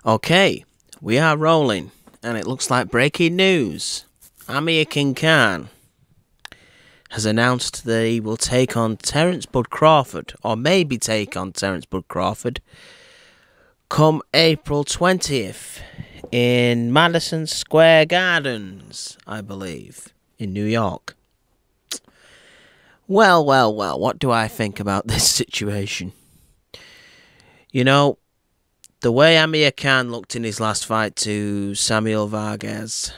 Okay, we are rolling, and it looks like breaking news. Amir Khan has announced that he will take on Terrence Bud Crawford, or maybe take on Terrence Bud Crawford, come April 20th in Madison Square Gardens, I believe, in New York. Well, what do I think about this situation? You know, the way Amir Khan looked in his last fight to Samuel Vargas,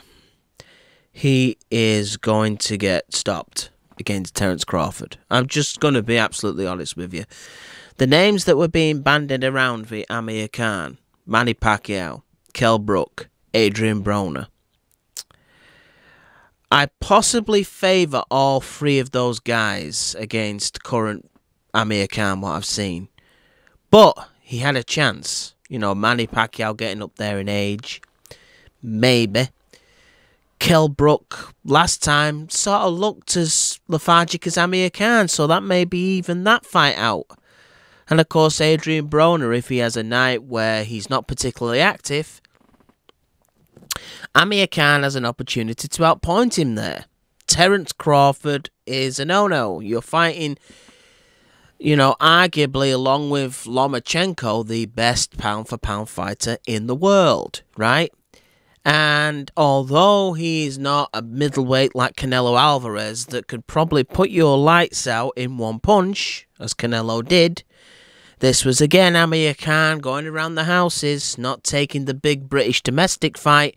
he is going to get stopped against Terrence Crawford. I'm just going to be absolutely honest with you. The names that were being bandied around for Amir Khan: Manny Pacquiao, Kell Brook, Adrian Broner. I possibly favour all three of those guys against current Amir Khan, what I've seen. But he had a chance. You know, Manny Pacquiao getting up there in age. Maybe. Kell Brook last time sort of looked as lethargic as Amir Khan, so that may be even that fight out. And of course, Adrian Broner, if he has a night where he's not particularly active, Amir Khan has an opportunity to outpoint him there. Terrence Crawford is a no-no. You're fighting, you know, arguably along with Lomachenko, the best pound-for-pound fighter in the world, right? And although he's not a middleweight like Canelo Alvarez that could probably put your lights out in one punch, as Canelo did, this was again Amir Khan going around the houses, not taking the big British domestic fight,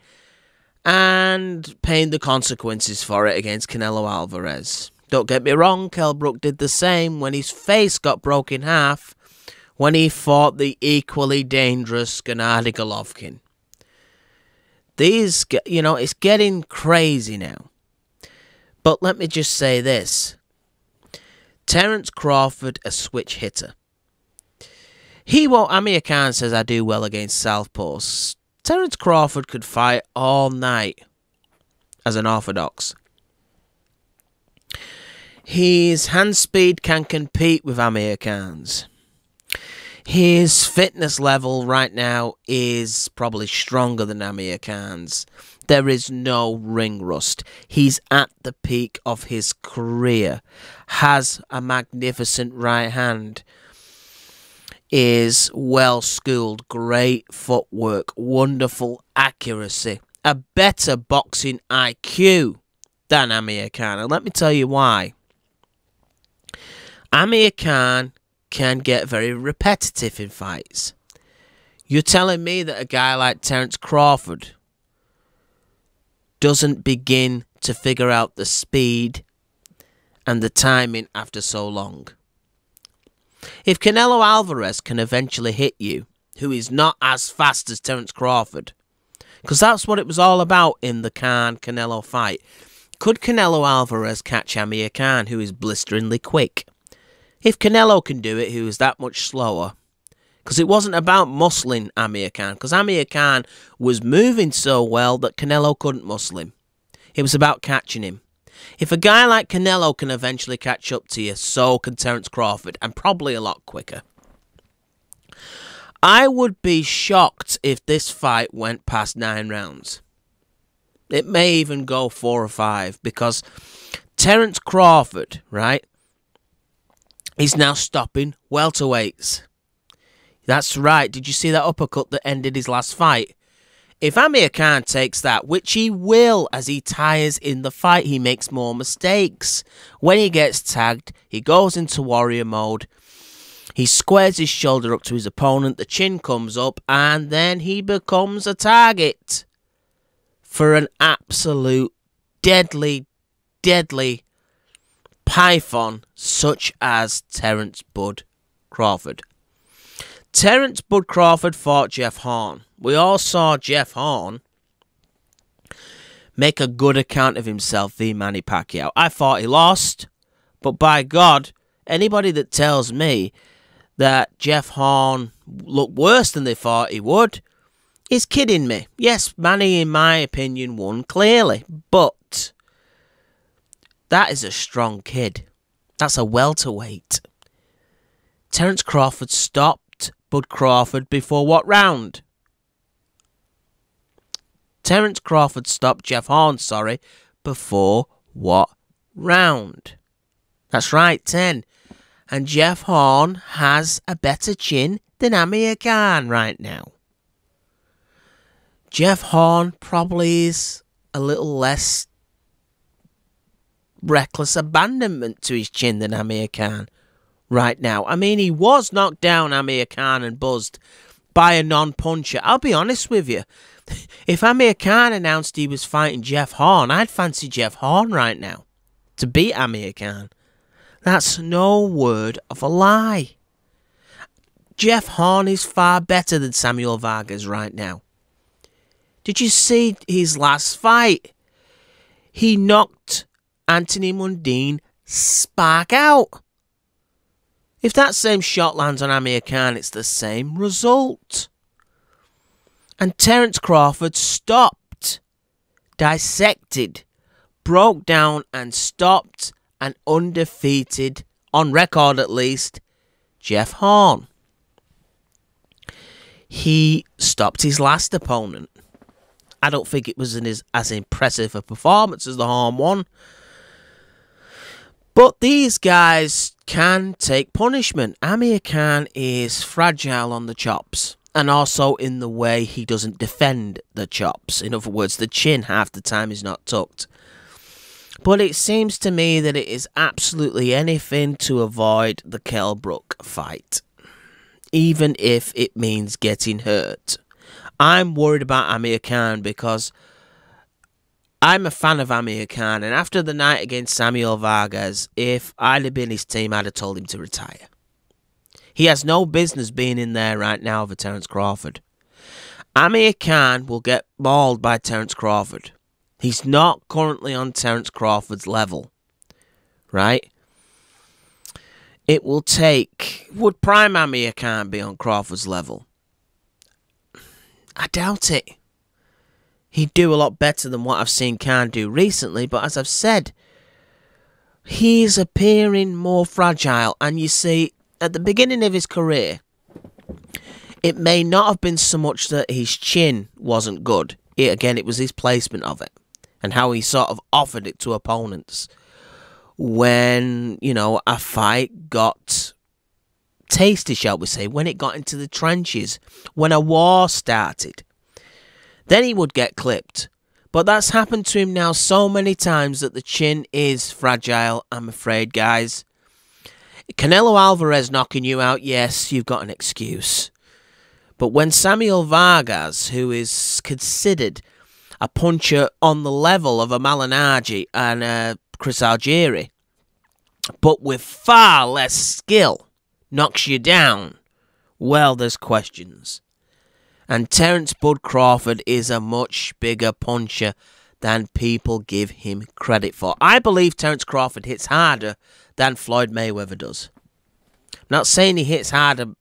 and paying the consequences for it against Canelo Alvarez. Don't get me wrong, Kell Brook did the same when his face got broken in half when he fought the equally dangerous Gennady Golovkin. These, you know, it's getting crazy now. But let me just say this. Terrence Crawford, a switch hitter. He won't. Amir Khan says I do well against southpaws. Terrence Crawford could fight all night as an orthodox. His hand speed can compete with Amir Khan's. His fitness level right now is probably stronger than Amir Khan's. There is no ring rust. He's at the peak of his career. Has a magnificent right hand. Is well schooled, great footwork, wonderful accuracy, a better boxing IQ than Amir Khan. And let me tell you why. Amir Khan can get very repetitive in fights. You're telling me that a guy like Terrence Crawford doesn't begin to figure out the speed and the timing after so long? If Canelo Alvarez can eventually hit you, who is not as fast as Terrence Crawford, because that's what it was all about in the Khan-Canelo fight. Could Canelo Alvarez catch Amir Khan, who is blisteringly quick? If Canelo can do it, who is that much slower? Because it wasn't about muscling Amir Khan, because Amir Khan was moving so well that Canelo couldn't muscle him. It was about catching him. If a guy like Canelo can eventually catch up to you, so can Terrence Crawford, and probably a lot quicker. I would be shocked if this fight went past 9 rounds. It may even go 4 or 5, because Terrence Crawford, right, is now stopping welterweights. That's right. Did you see that uppercut that ended his last fight? If Amir Khan takes that, which he will as he tires in the fight, he makes more mistakes. When he gets tagged, he goes into warrior mode. He squares his shoulder up to his opponent, the chin comes up, and then he becomes a target for an absolute deadly python such as Terrence Bud Crawford. Terrence Bud Crawford fought Jeff Horn. We all saw Jeff Horn make a good account of himself v Manny Pacquiao. I thought he lost, but by God, anybody that tells me that Jeff Horn looked worse than they thought he would is kidding me. Yes, Manny, in my opinion, won clearly, but that is a strong kid. That's a welterweight. Terrence Crawford stopped Bud Crawford before what round? Terrence Crawford stopped Jeff Horn, before what round? That's right, 10. And Jeff Horn has a better chin than Amir Khan right now. Jeff Horn probably is a little less reckless abandonment to his chin than Amir Khan right now. I mean, he was knocked down, Amir Khan, and buzzed by a non-puncher. I'll be honest with you. If Amir Khan announced he was fighting Jeff Horn, I'd fancy Jeff Horn right now to beat Amir Khan. That's no word of a lie. Jeff Horn is far better than Samuel Vargas right now. Did you see his last fight? He knocked Anthony Mundine spark out. If that same shot lands on Amir Khan, it's the same result. And Terrence Crawford stopped, dissected, broke down and stopped an undefeated, on record at least, Jeff Horn. He stopped his last opponent. I don't think it was as impressive a performance as the Horn one. But these guys can take punishment. Amir Khan is fragile on the chops. And also in the way he doesn't defend the chops. In other words, the chin half the time is not tucked. But it seems to me that it is absolutely anything to avoid the Kell Brook fight. Even if it means getting hurt. I'm worried about Amir Khan because I'm a fan of Amir Khan. And after the night against Samuel Vargas, if I'd have been his team, I'd have told him to retire. He has no business being in there right now for Terrence Crawford. Amir Khan will get mauled by Terrence Crawford. He's not currently on Terrence Crawford's level. Right? It will take... Would prime Amir Khan be on Crawford's level? I doubt it. He'd do a lot better than what I've seen Khan do recently, but as I've said, he's appearing more fragile. And you see, at the beginning of his career, it may not have been so much that his chin wasn't good. It was his placement of it and how he sort of offered it to opponents when, a fight got tasty, shall we say, when it got into the trenches, when a war started. Then he would get clipped. But that's happened to him now so many times that the chin is fragile, I'm afraid, guys. Canelo Alvarez knocking you out, yes, you've got an excuse. But when Samuel Vargas, who is considered a puncher on the level of a Malignaggi and Chris Algieri, but with far less skill, knocks you down, well, there's questions. And Terrence Bud Crawford is a much bigger puncher than people give him credit for. I believe Terrence Crawford hits harder than Floyd Mayweather does. I'm not saying he hits harder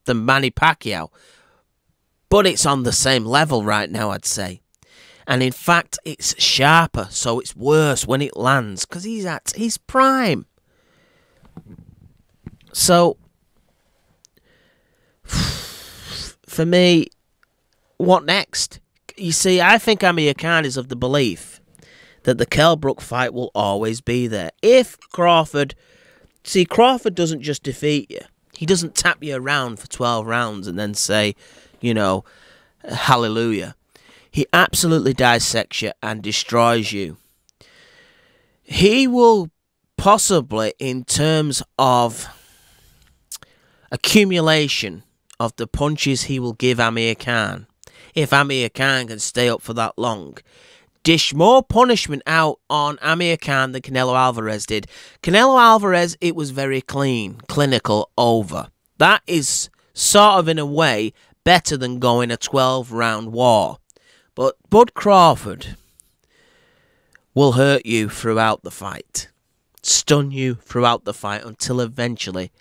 than Manny Pacquiao, but it's on the same level right now, I'd say. And in fact, it's sharper, so it's worse when it lands, because he's at his prime. So, for me, what next? You see, I think Amir Khan is of the belief that the Kell Brook fight will always be there. If Crawford... See, Crawford doesn't just defeat you. He doesn't tap you around for 12 rounds and then say, hallelujah. He absolutely dissects you and destroys you. He will possibly, in terms of accumulation of the punches he will give Amir Khan, if Amir Khan can stay up for that long, dish more punishment out on Amir Khan than Canelo Alvarez did. Canelo Alvarez, it was very clean, clinical, over. That is sort of, in a way, better than going a 12-round war. But Bud Crawford will hurt you throughout the fight. Stun you throughout the fight until eventually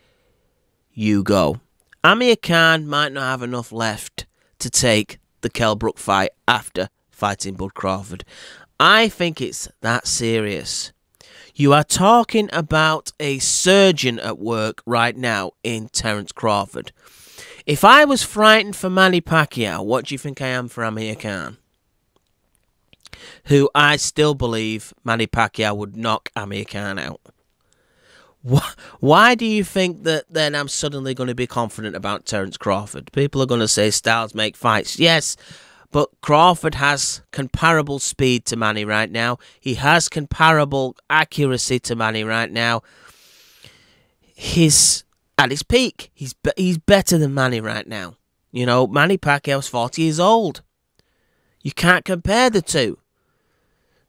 you go. Amir Khan might not have enough left to take the Kell Brook fight after fighting Bud Crawford. I think it's that serious. You are talking about a surgeon at work right now in Terrence Crawford. If I was frightened for Manny Pacquiao, what do you think I am for Amir Khan? who I still believe Manny Pacquiao would knock Amir Khan out. Why do you think that then I'm suddenly going to be confident about Terrence Crawford? People are going to say styles make fights. Yes, but Crawford has comparable speed to Manny right now. He has comparable accuracy to Manny right now. He's at his peak. He's better than Manny right now. You know, Manny Pacquiao's 40 years old. You can't compare the two.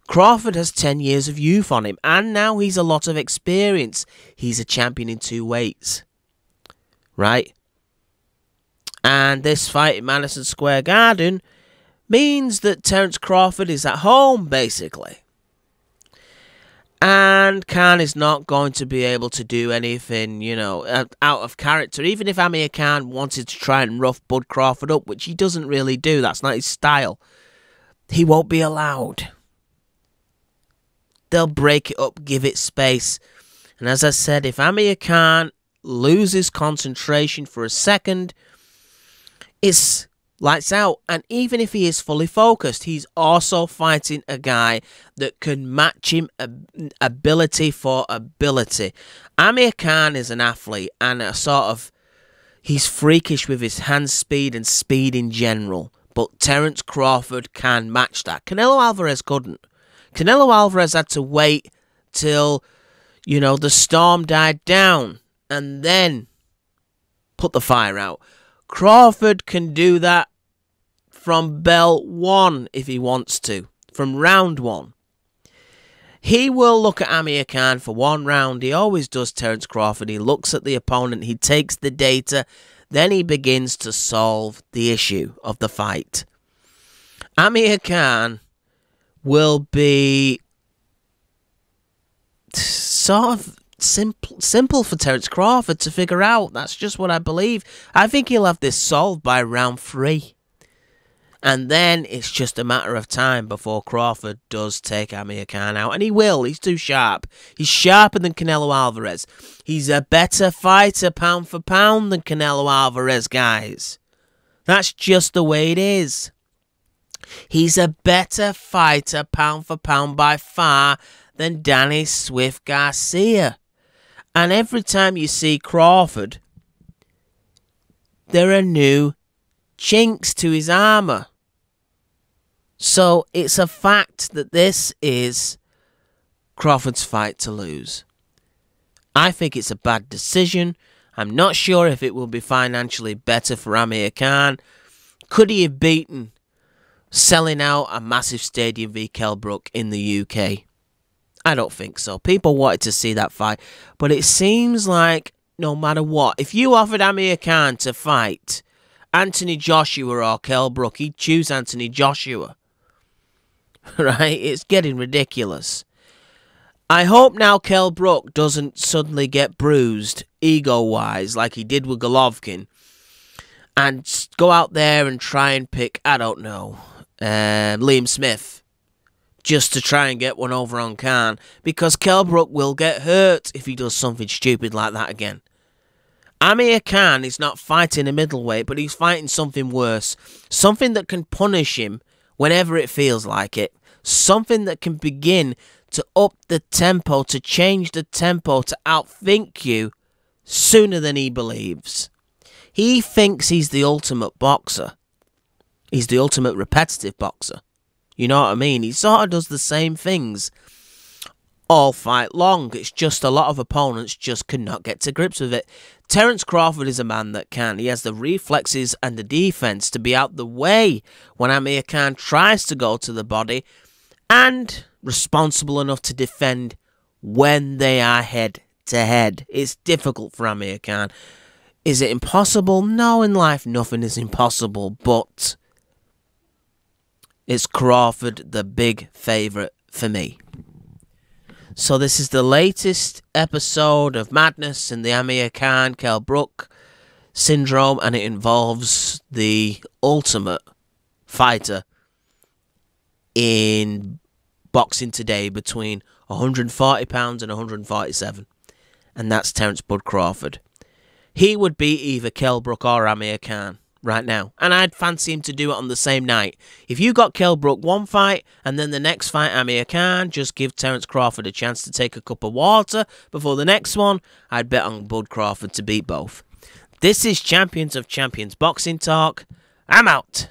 Crawford has 10 years of youth on him, and now he's a lot of experience. He's a champion in 2 weights. Right? And this fight in Madison Square Garden means that Terrence Crawford is at home, basically. And Khan is not going to be able to do anything, you know, out of character. Even if Amir Khan wanted to try and rough Bud Crawford up, which he doesn't really do, that's not his style, he won't be allowed. They'll break it up, give it space. And as I said, if Amir Khan loses concentration for a second, it's lights out. And even if he is fully focused, he's also fighting a guy that can match him ability for ability. Amir Khan is an athlete and he's freakish with his hand speed and speed in general. But Terrence Crawford can match that. Canelo Alvarez couldn't. Canelo Alvarez had to wait till, you know, the storm died down and then put the fire out. Crawford can do that from bell 1 if he wants to, from round 1. He will look at Amir Khan for 1 round. He always does, Terrence Crawford. He looks at the opponent, he takes the data, then he begins to solve the issue of the fight. Amir Khan will be sort of simple for Terrence Crawford to figure out. That's just what I believe. I think he'll have this solved by round 3. And then it's just a matter of time before Crawford does take Amir Khan out. And he will. He's too sharp. He's sharper than Canelo Alvarez. He's a better fighter pound for pound than Canelo Alvarez, guys. That's just the way it is. He's a better fighter pound for pound by far than Danny Swift Garcia. And every time you see Crawford, there are new chinks to his armour. So it's a fact that this is Crawford's fight to lose. I think it's a bad decision. I'm not sure if it will be financially better for Amir Khan. Could he have beaten selling out a massive stadium v Kell Brook in the UK? I don't think so. People wanted to see that fight. But it seems like no matter what, if you offered Amir Khan to fight Anthony Joshua or Kell Brook, he'd choose Anthony Joshua. Right? It's getting ridiculous. I hope now Kell Brook doesn't suddenly get bruised ego-wise like he did with Golovkin and go out there and try and pick, I don't know, Liam Smith just to try and get one over on Khan, because Kell Brook will get hurt if he does something stupid like that again. Amir Khan is not fighting a middleweight, but he's fighting something worse. Something that can punish him whenever it feels like it. Something that can begin to up the tempo, to change the tempo, to outthink you sooner than he believes. He thinks he's the ultimate boxer. He's the ultimate repetitive boxer. You know what I mean? He sort of does the same things all fight long. It's just a lot of opponents just cannot get to grips with it. Terrence Crawford is a man that can. He has the reflexes and the defense to be out the way when Amir Khan tries to go to the body, and responsible enough to defend when they are head to head. It's difficult for Amir Khan. Is it impossible? No, in life nothing is impossible, but it's Crawford the big favourite for me. So this is the latest episode of Madness in the Amir Khan Kell Brook syndrome, and it involves the ultimate fighter in boxing today between 140 pounds and 147, and that's Terrence Bud Crawford. He would beat either Kell Brook or Amir Khan, right now. And I'd fancy him to do it on the same night. If you got Kell Brook one fight, and then the next fight Amir Khan, just give Terrence Crawford a chance to take a cup of water before the next one, I'd bet on Bud Crawford to beat both. This is Champions of Champions Boxing Talk. I'm out.